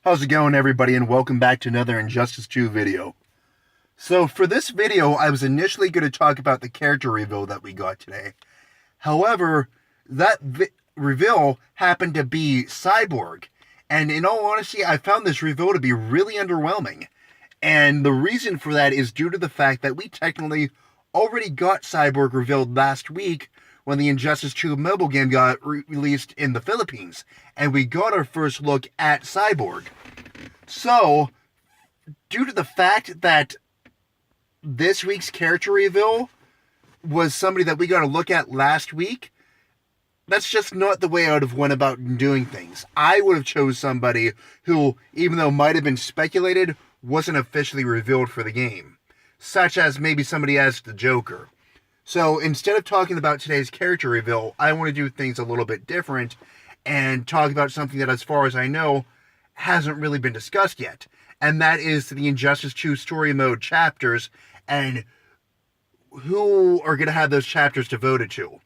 How's it going, everybody, and welcome back to another Injustice 2 video. So for this video, I was initially going to talk about the character reveal that we got today. However, that reveal happened to be Cyborg, and in all honesty, I found this reveal to be really underwhelming. And the reason for that is due to the fact that we technically already got Cyborg revealed last week when the Injustice 2 mobile game got released in the Philippines, and we got our first look at Cyborg. So, due to the fact that this week's character reveal was somebody that we got to look at last week, that's just not the way I would have went about doing things. I would have chose somebody who, even though might have been speculated, wasn't officially revealed for the game, such as maybe somebody as the Joker. So instead of talking about today's character reveal, I want to do things a little bit different and talk about something that, as far as I know, hasn't really been discussed yet. And that is the Injustice 2 story mode chapters and who are going to have those chapters devoted to.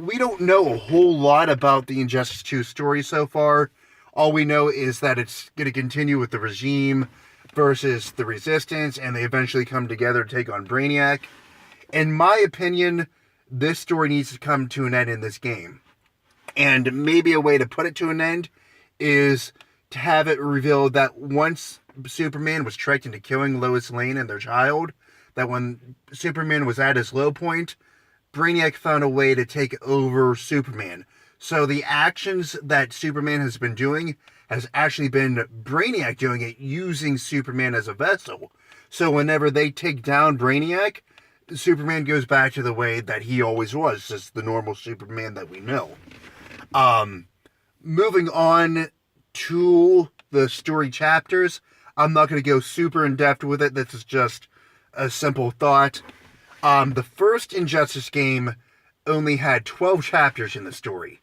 We don't know a whole lot about the Injustice 2 story so far. All we know is that it's going to continue with the regime versus the resistance, and they eventually come together to take on Brainiac. In my opinion, this story needs to come to an end in this game. And maybe a way to put it to an end is to have it revealed that once Superman was tricked into killing Lois Lane and their child, that when Superman was at his low point, Brainiac found a way to take over Superman. So the actions that Superman has been doing has actually been Brainiac doing it using Superman as a vessel. So whenever they take down Brainiac, Superman goes back to the way that he always was, just the normal Superman that we know. Moving on to the story chapters, I'm not going to go super in depth with it. This is just a simple thought. The first Injustice game only had 12 chapters in the story.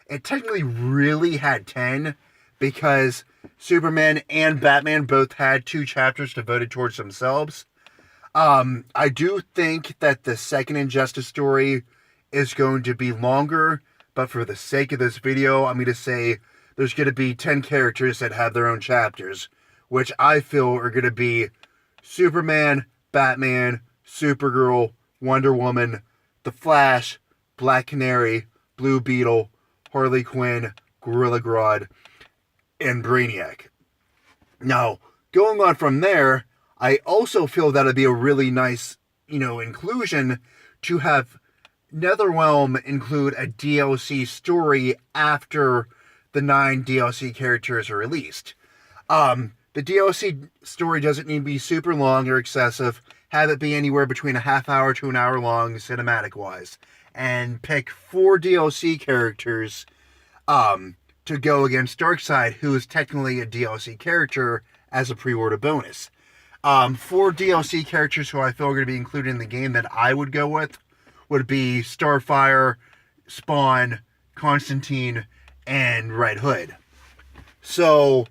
It technically really had 10 because Superman and Batman both had 2 chapters devoted towards themselves. I do think that the second Injustice story is going to be longer, but for the sake of this video, I'm going to say there's going to be 10 characters that have their own chapters, which I feel are going to be Superman, Batman, Supergirl, Wonder Woman, The Flash, Black Canary, Blue Beetle, Harley Quinn, Gorilla Grodd, and Brainiac. Now, going on from there, I also feel that it'd be a really nice, inclusion to have NetherRealm include a DLC story after the 9 DLC characters are released. The DLC story doesn't need to be super long or excessive. Have it be anywhere between a half hour to an hour long, cinematic-wise. And pick 4 DLC characters to go against Darkseid, who is technically a DLC character, as a pre-order bonus. 4 DLC characters who I feel are going to be included in the game that I would go with would be Starfire, Spawn, Constantine, and Red Hood. So,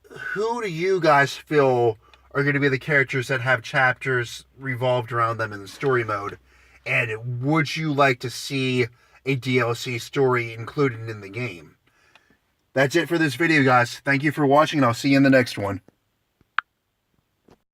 who do you guys feel are going to be the characters that have chapters revolved around them in the story mode? And would you like to see a DLC story included in the game? That's it for this video, guys. Thank you for watching, and I'll see you in the next one.